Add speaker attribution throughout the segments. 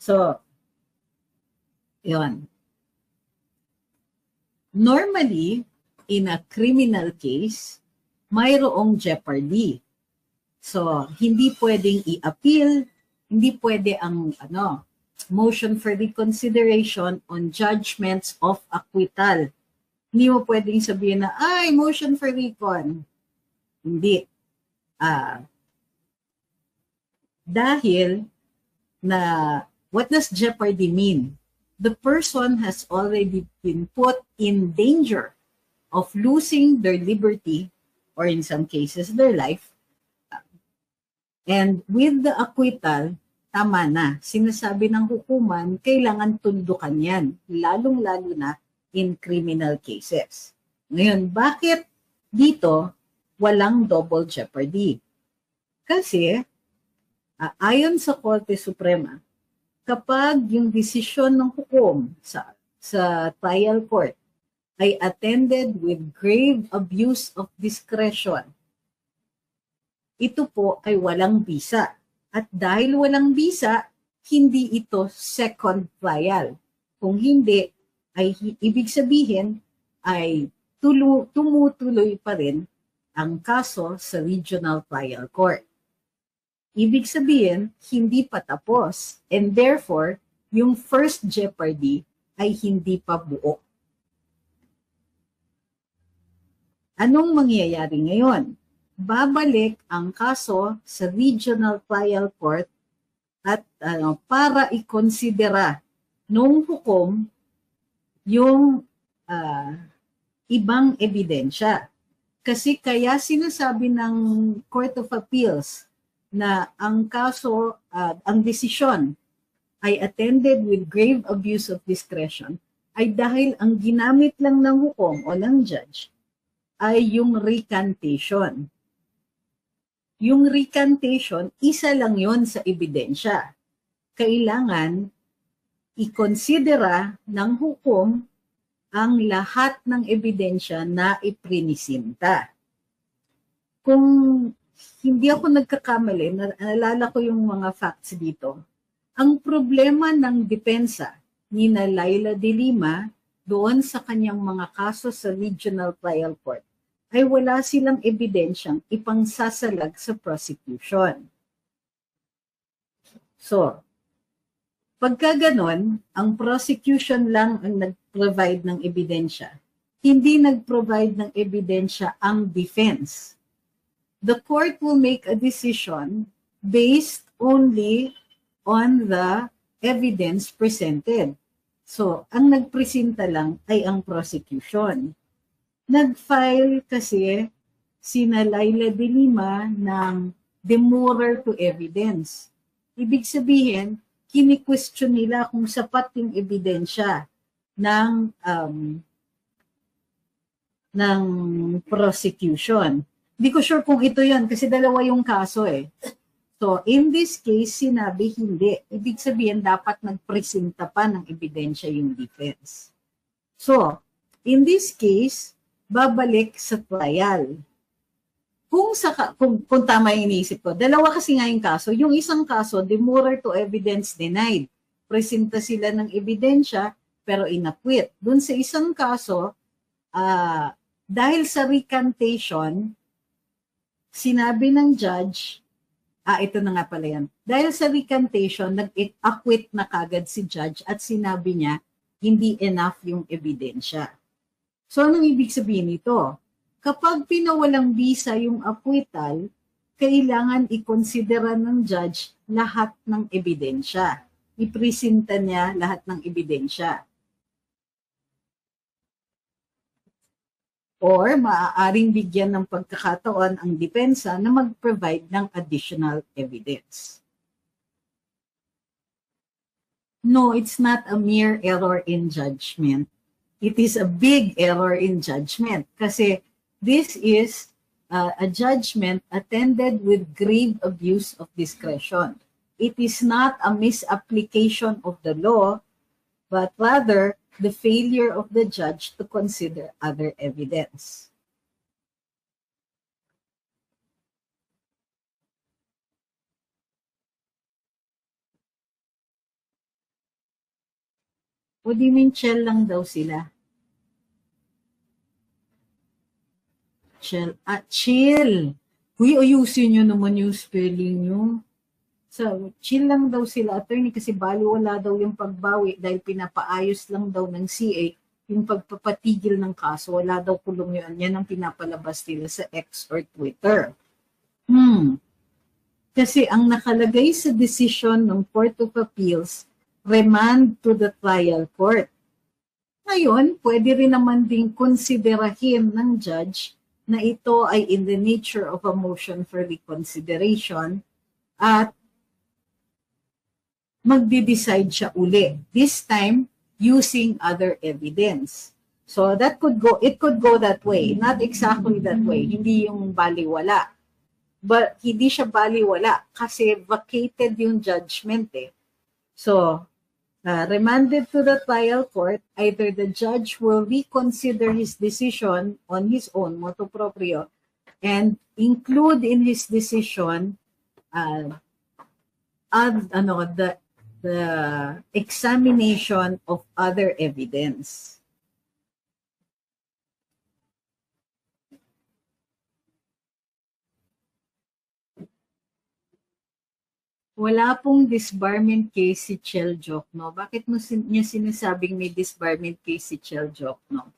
Speaker 1: So, yun. Normally, in a criminal case, mayroong jeopardy. So, hindi pwedeng i-appeal, hindi pwede ang motion for reconsideration on judgments of acquittal. Hindi mo pwedeng sabihin na, ay, motion for recon. Hindi. Dahil na, what does jeopardy mean? The person has already been put in danger of losing their liberty, or in some cases, their life. And with the acquittal, tama na. Sinasabi ng hukuman, kailangan tundukan yan, lalong-lalo na in criminal cases. Ngayon, bakit dito walang double jeopardy? Kasi, ayon sa Korte Suprema, kapag yung desisyon ng hukom sa trial court ay attended with grave abuse of discretion, ito po ay walang bisa. At dahil walang bisa, hindi ito second trial. Kung hindi, ay ibig sabihin ay tumutuloy pa rin ang kaso sa regional trial court. Ibig sabihin, hindi pa tapos. And therefore, yung first jeopardy ay hindi pa buo. Anong mangyayari ngayon? Babalik ang kaso sa regional trial court at para ikonsidera nung hukom yung ibang ebidensya. Kasi kaya sinasabi ng Court of Appeals na ang kaso, ang desisyon ay attended with grave abuse of discretion ay dahil ang ginamit lang ng hukom o ng judge ay yung recantation. Yung recantation, isa lang yon sa ebidensya. Kailangan ikonsidera ng hukom ang lahat ng ebidensya na iprinisinta. Kung hindi ako nagkakamali, naalala ko yung mga facts dito, ang problema ng depensa ni Laila de Lima doon sa kanyang mga kaso sa Regional Trial Court ay wala silang ebidensyang ipangsasalag sa prosecution. So, pagka ganon, ang prosecution lang ang nag-provide ng ebidensya. Hindi nag-provide ng ebidensya ang defense. The court will make a decision based only on the evidence presented. So, ang nagpresenta lang ay ang prosecution. Nag-file kasi sina Laila de Lima ng demurrer to evidence. Ibig sabihin, kini-question nila kung sapat yung ebidensya ng prosecution. Hindi ko sure kung ito yan kasi dalawa yung kaso eh. So, in this case, sinabi hindi. Ibig sabihin, dapat nagpresenta pa ng ebidensya yung defense. So, in this case, babalik sa trial. Kung tama yung iniisip ko, dalawa kasi nga yung kaso. Yung isang kaso, demurrer to evidence denied. Presenta sila ng ebidensya, pero inacquit. Doon sa isang kaso, dahil sa recantation, sinabi ng judge, ito na nga pala yan. Dahil sa recantation, nag-acquit na kagad si judge at sinabi niya, hindi enough yung ebidensya. So, anong ibig sabihin nito? Kapag pinawalang bisa yung acquittal, kailangan ikonsidera ng judge lahat ng ebidensya. Ipresenta niya lahat ng ebidensya. Or maaaring bigyan ng pagkakataon ang depensa na mag-provide ng additional evidence. No, it's not a mere error in judgment. It is a big error in judgment kasi this is a judgment attended with grave abuse of discretion. It is not a misapplication of the law, but rather the failure of the judge to consider other evidence. O di min chill lang daw sila? Chill. Chill. Uy, ayusin nyo naman yung spelling nyo. So, chill lang daw sila, attorney, kasi baliwala daw yung pagbawi dahil pinapaayos lang daw ng CA yung pagpapatigil ng kaso. Wala daw kulong yun. Yan ang pinapalabas nila sa X or Twitter. Kasi ang nakalagay sa decision ng Court of Appeals, remand to the trial court. Ngayon, pwede rin naman ding konsiderahin ng judge na ito ay in the nature of a motion for reconsideration at magde-decide siya uli. This time, using other evidence. So that could go, it could go that way. Not exactly that way. Hindi yung baliwala. But hindi siya baliwala kasi vacated yung judgment eh. So, remanded to the trial court, either the judge will reconsider his decision on his own, motu proprio, and include in his decision the examination of other evidence. Wala pong disbarment case si Chel Jokno. Bakit mo niya sinasabing may disbarment case si Chel Jokno?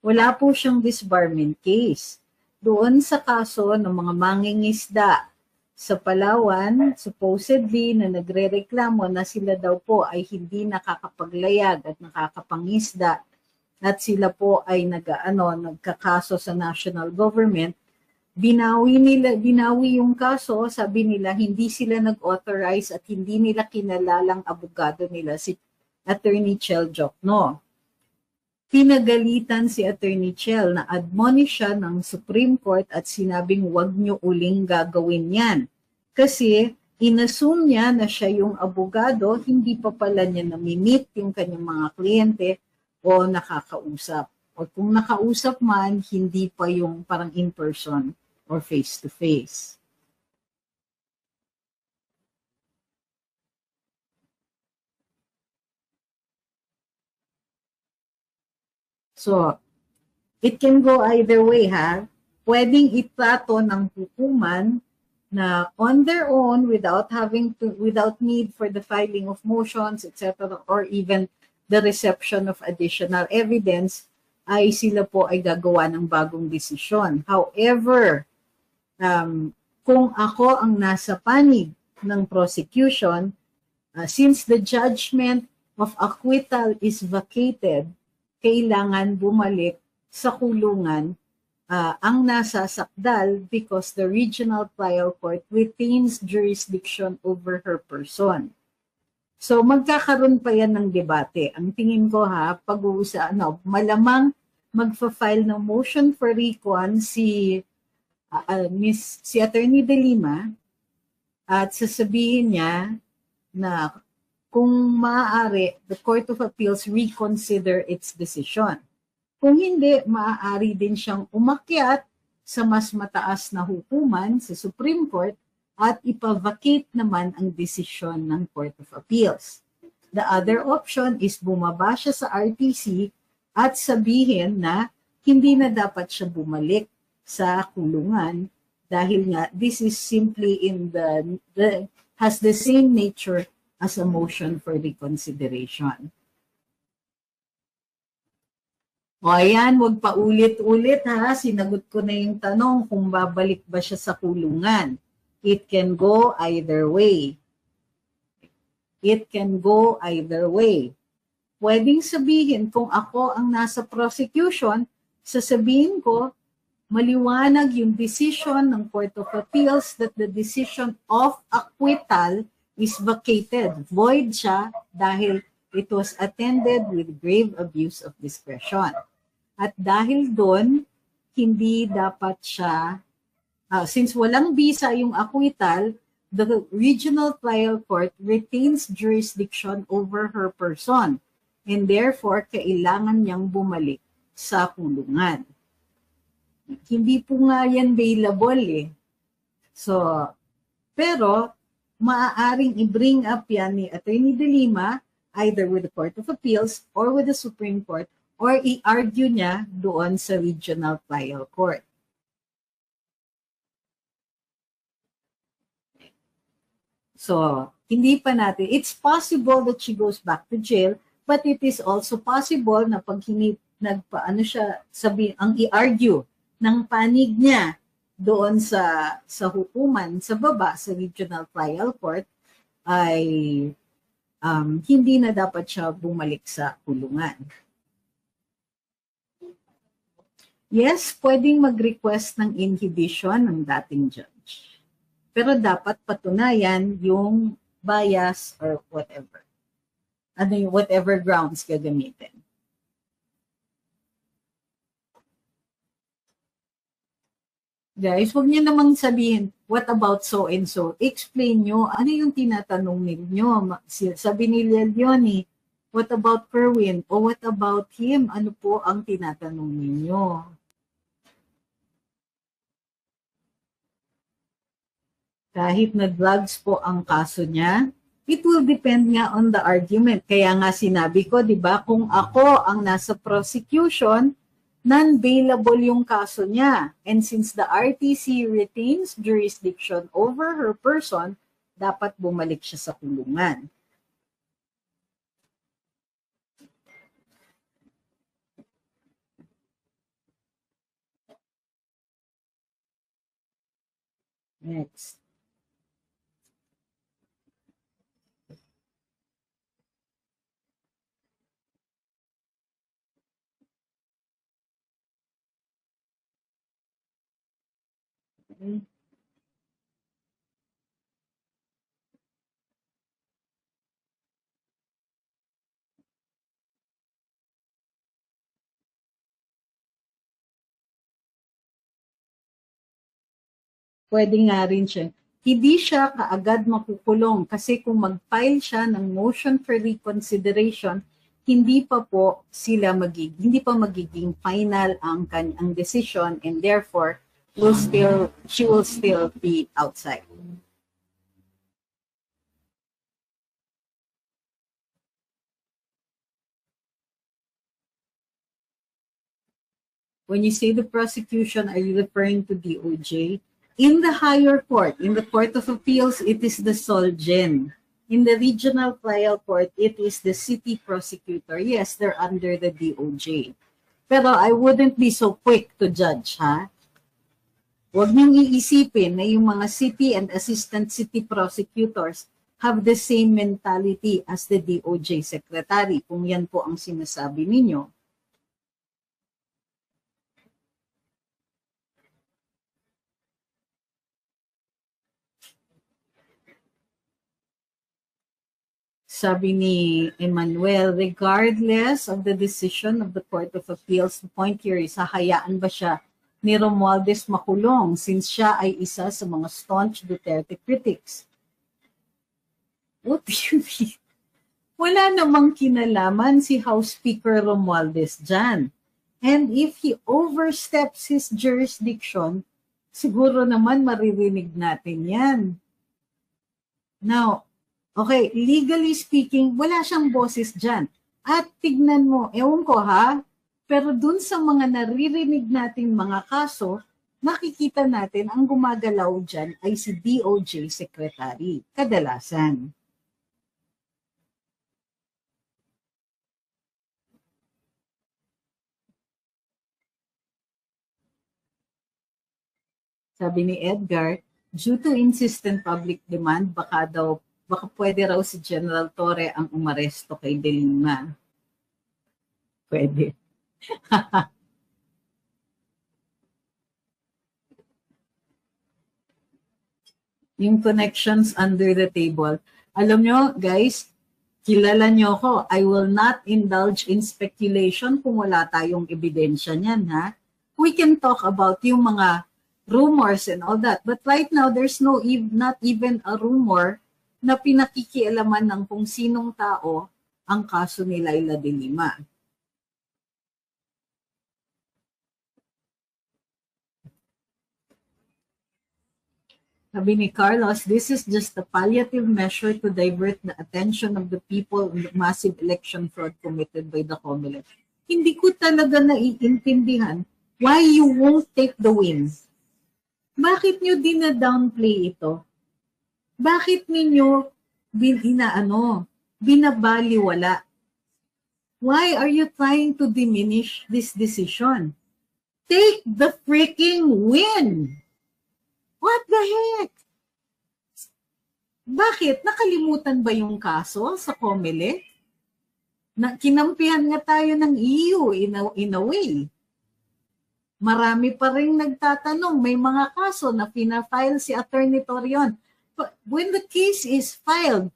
Speaker 1: Wala po siyang disbarment case. Doon sa kaso ng mga mangingisda sa Palawan, supposedly na nagrereklamo na sila daw po ay hindi nakakapaglayag at nakakapangisda at sila po ay nagkakaso sa national government, binawi yung kaso, sabi nila hindi sila nag-authorize at hindi nila kinalalang abogado nila si Attorney Chel Jokno. Pinagalitan si Attorney Chel na admonish siya ng Supreme Court at sinabing wag nyo uling gagawin yan. Kasi inassume niya na siya yung abogado, hindi pa pala niya nami-meet yung kanyang mga kliyente o nakakausap. O kung nakausap man, hindi pa yung parang in-person or face-to-face. So, it can go either way, ha? Pwedeng itrato ng hukuman na on their own without need for the filing of motions, etc., or even the reception of additional evidence, ay sila po ay gagawa ng bagong desisyon. However, kung ako ang nasa panig ng prosecution, since the judgment of acquittal is vacated, kailangan bumalik sa kulungan ang nasa sakdal because the regional trial court retains jurisdiction over her person. So magkakaroon pa yan ng debate. Ang tingin ko malamang magfa-file ng motion for recon si Attorney De Lima at sasabihin niya na kung maaari, the Court of Appeals reconsider its decision. Kung hindi, maaari din siyang umakyat sa mas mataas na hukuman sa Supreme Court at ipavacate naman ang desisyon ng Court of Appeals. The other option is bumaba siya sa RTC at sabihin na hindi na dapat siya bumalik sa kulungan dahil nga this is simply has the same nature as a motion for reconsideration. O ayan, huwag pa ulit-ulit ha. Sinagot ko na yung tanong kung babalik ba siya sa kulungan. It can go either way. It can go either way. Pwedeng sabihin kung ako ang nasa prosecution, sasabihin ko, maliwanag yung decision ng Court of Appeals that the decision of acquittal is vacated. Void siya dahil it was attended with grave abuse of discretion. At dahil doon, hindi dapat siya, since walang bisa yung acquittal, the regional trial court retains jurisdiction over her person and therefore kailangan niyang bumalik sa kulungan. Hindi po nga yan available eh. So, pero maaaring i-bring up yan ni Attorney De Lima either with the Court of Appeals or with the Supreme Court, or i-argue niya doon sa Regional Trial Court. So, hindi pa natin, it's possible that she goes back to jail, but it is also possible na pag ang i-argue ng panig niya doon sa hukuman, sa baba, sa Regional Trial Court, ay hindi na dapat siya bumalik sa kulungan. Yes, pwedeng mag-request ng inhibition ng dating judge. Pero dapat patunayan yung bias or whatever. Ano yung whatever grounds gagamitin. Guys, huwag niyo namang sabihin, what about so and so? Explain nyo, ano yung tinatanong ninyo? Sabi ni Leonie, what about Kerwin? O what about him? Ano po ang tinatanong ninyo? Kahit na drugs po ang kaso niya, it will depend nga on the argument. Kaya nga sinabi ko, di ba, kung ako ang nasa prosecution, non-bailable yung kaso niya. And since the RTC retains jurisdiction over her person, dapat bumalik siya sa kulungan. Next. Okay. Pwede nga rin siya. Hindi siya kaagad makukulong kasi kung mag-file siya ng motion for reconsideration, hindi pa magiging final ang decision, and therefore she will still be outside. When you say the prosecution, are you referring to DOJ? In the higher court, in the Court of Appeals, it is the Solgen. In the Regional Trial Court, it is the city prosecutor. Yes, they're under the DOJ. Pero I wouldn't be so quick to judge, ha? Huwag niyong iisipin na yung mga city and assistant city prosecutors have the same mentality as the DOJ secretary, kung yan po ang sinasabi ninyo. Sabi ni Emmanuel, regardless of the decision of the Court of Appeals, the point here is, hahayaan ba siya ni Romualdez makulong since siya ay isa sa mga staunch Duterte critics? What do you mean? Wala namang kinalaman si House Speaker Romualdez dyan. And if he oversteps his jurisdiction, siguro naman maririnig natin yan. Now, okay, legally speaking, wala siyang boses dyan. At tignan mo, ewan ko ha, pero dun sa mga naririnig natin mga kaso, makikita natin ang gumagalaw dyan ay si DOJ Secretary, kadalasan. Sabi ni Edgar, due to insistent public demand, baka pwede raw si General Torre ang umaresto kay De Lima. Pwede. Yung connections under the table. Alam nyo, guys, kilala nyo ko. I will not indulge in speculation kung wala tayong ebidensya niyan, ha? We can talk about yung mga rumors and all that. But right now, there's not even a rumor na pinakikialaman ng kung sinong tao ang kaso ni Laila de Lima. Sabi ni Carlos, this is just a palliative measure to divert the attention of the people on the massive election fraud committed by the COMELEC. Hindi ko talaga naiintindihan why you won't take the win. Bakit nyo dina-downplay ito? Bakit ninyo binabaliwala? Why are you trying to diminish this decision? Take the freaking win! What the heck? Bakit? Nakalimutan ba yung kaso sa COMELEC? Kinampihan nga tayo ng EU in a way. Marami pa rin nagtatanong, may mga kaso na pina-file si Attorney Torion. But when the case is filed,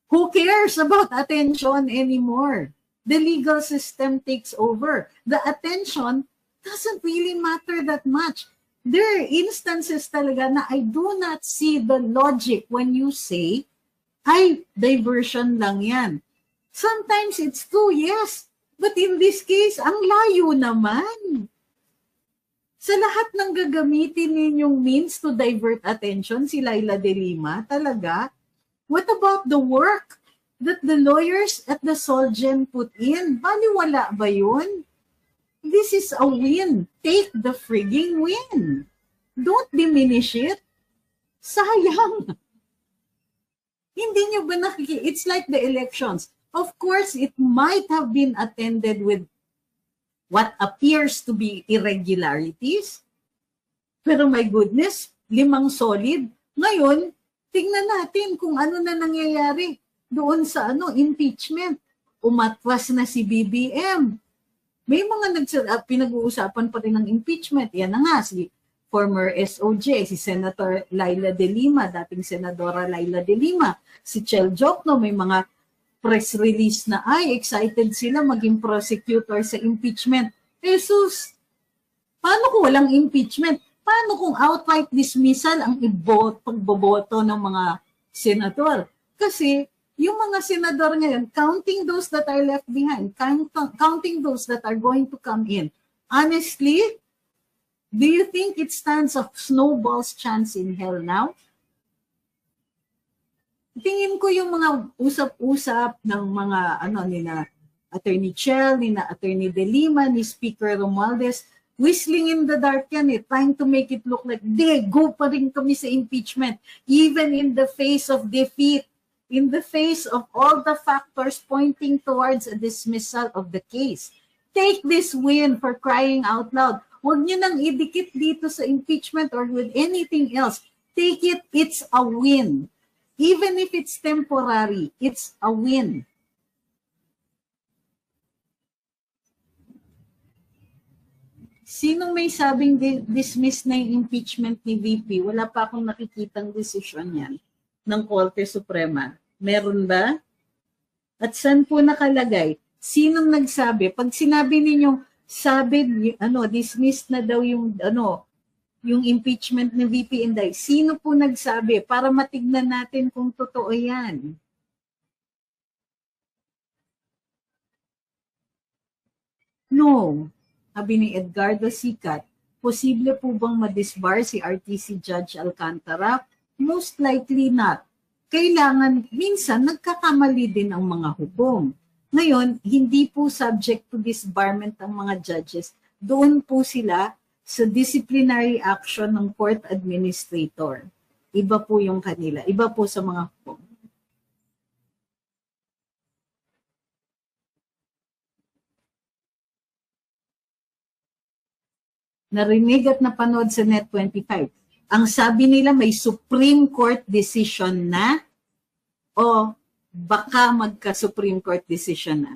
Speaker 1: who cares about attention anymore? The legal system takes over. The attention doesn't really matter that much. There are instances talaga na I do not see the logic when you say, ay, diversion lang yan. Sometimes it's true, yes. But in this case, ang layo naman. Sa lahat ng gagamitin ninyong means to divert attention, si Laila de Lima, talaga, what about the work that the lawyers at the Solgen put in? Baliwala ba yun? This is a win. Take the frigging win. Don't diminish it. Sayang. Hindi nyo ba nakikita? It's like the elections. Of course, it might have been attended with what appears to be irregularities. Pero my goodness, 5 solid. Ngayon, tingnan natin kung ano na nangyayari doon sa impeachment. Umatwas na si BBM. May mga pinag-uusapan pa rin ng impeachment. Yan na nga, si former SOJ, si Senator Laila de Lima, dating Senadora Laila de Lima, si Chel Jokno, may mga press release na ay excited sila maging prosecutor sa impeachment. Jesus, paano kung walang impeachment? Paano kung outright dismissal ang pagboboto ng mga senador? Kasi yung mga senador ngayon, counting those that are left behind, counting those that are going to come in, honestly, do you think it stands a snowball's chance in hell now? Tingin ko yung mga usap-usap ng mga nina Attorney Chel, nina Attorney De Lima, ni Speaker Romualdez, whistling in the dark yan trying to make it look like, go pa rin kami sa impeachment, even in the face of defeat, in the face of all the factors pointing towards a dismissal of the case. Take this win, for crying out loud. Huwag niyo nang idikit dito sa impeachment or with anything else. Take it, it's a win. Even if it's temporary, it's a win. Sinong may sabing dismiss na yung impeachment ni VP? Wala pa akong nakikitang desisyon yan ng Korte Suprema. Meron ba? At saan po nakalagay? Sinong nagsabi? Pag sinabi ninyong dismissed na daw yung impeachment ni VP Inday, sino po nagsabi? Para matignan natin kung totoo yan. No. Sabi ni Edgardo Sicat, posible po bang madisbar si RTC Judge Alcantara? Most likely not. Kailangan, minsan nagkakamali din ang mga hukom. Ngayon, hindi po subject to disbarment ang mga judges. Doon po sila sa disciplinary action ng court administrator. Iba po yung kanila. Iba po sa mga hukom. Narinig at napanood sa Net25. Ang sabi nila may Supreme Court decision na o baka magka-Supreme Court decision na.